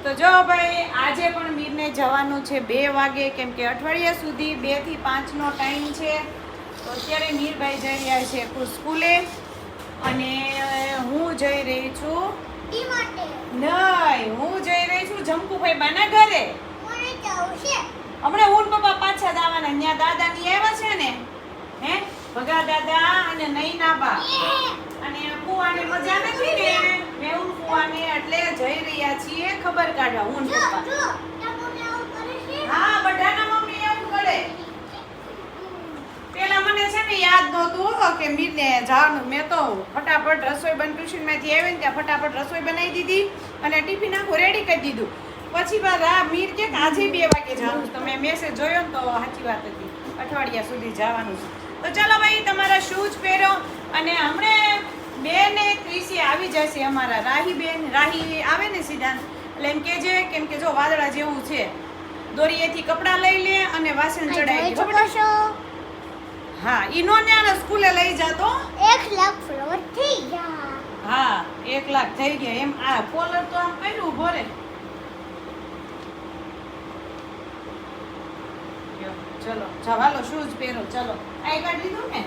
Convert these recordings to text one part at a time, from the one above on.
તો જો ભાઈ આજે પણ મીરને જવાનું છે 2 વાગે, કેમ કે અઠવાડિયા સુધી 2 થી 5 નો ટાઈમ છે. તો અત્યારે મીરભાઈ જઈ રહ્યા છે સ્કૂલે અને હું જઈ રહી છું હું જઈ રહી છું જંકુભાઈ બાના ઘરે. હમણાં હું પપ્પા પાછા જવાના. ત્યાં દાદા ની આવ્યા છે ને, હે ભગા દાદા અને નૈનાબા અને ફુવાને મજા નથી ને, મેહુલ ફુવાને એટલે જઈ રહ્યા છીએ ખબર કાઢવા હું પપ્પા. હા બધાના મમ્મી એવું કરે. પેલા મને છે ને યાદ નહોતું કે મીરને જવાનું. મેં તો ફટાફટ રસોઈ બન ટ્યુશન માંથી આવી ને ત્યાં ફટાફટ રસોઈ બનાવી દીધી અને ટિફિન આખું રેડી કરી દીધું. પછી મીર કે આજે 2 વાગે જવાનું. તો મેં મેસેજ જોયો ને તો સાચી વાત હતી, અઠવાડિયા સુધી જવાનું છે. તો ચાલો ભાઈ તમારા શૂઝ પહેરો અને હમણે 2 ને 30 આવી જશે અમારા રાહી આવે ને સીધા એટલે એમ કેજે, કેમ કે જો વાદળા જેવું છે. દોરીએથી કપડાં લઈ લે અને વાસણ ચડાવી દે. હા ઈ નો ને સ્કૂલે લઈ જાતો 1 લાખ ફ્લોર થઈ ગયા. હા 1 લાખ થઈ ગયા એમ. આ કોલર તો આમ કર્યું ઉભો રે. ચલો ચાલો શૂઝ પહેરો. ચલો આઈ કાર્ડ લીધું ને?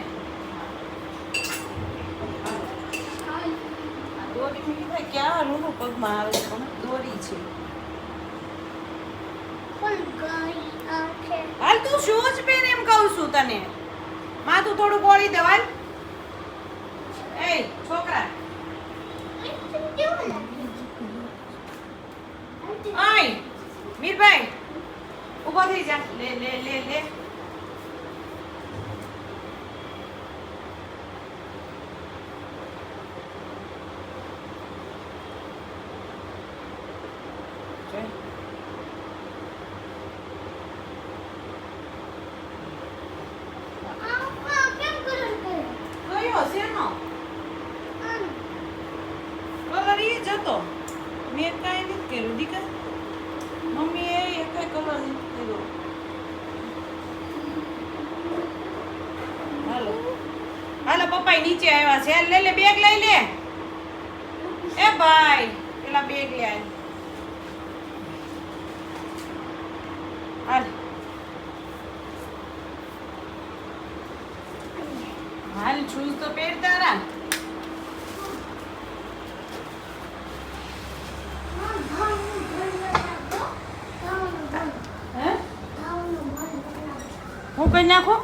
દોરી મી ભાઈ ક્યાં રૂનું પગમાં આવે પણ દોરી છે. હાલ તું શૂઝ પહેર એમ કહું છું તને. માથું થોડું બોળી દેવાલ. એ છોકરા આય મીરભાઈ ઊભો થઈ જા. લે લે લે લે. જતો મેં કાંઈ નથી કર્યું દીકા. મમ્મીએ એક કલર નથી કર્યો. હાલો હાલો પપ્પા નીચે આવ્યા છે. લે લે બેગ લઈ લે. એ ભાઈ પેલા બેગ લે હાલ. હાલ શૂઝ તો પહેરતા રા. હું કરી નાખું.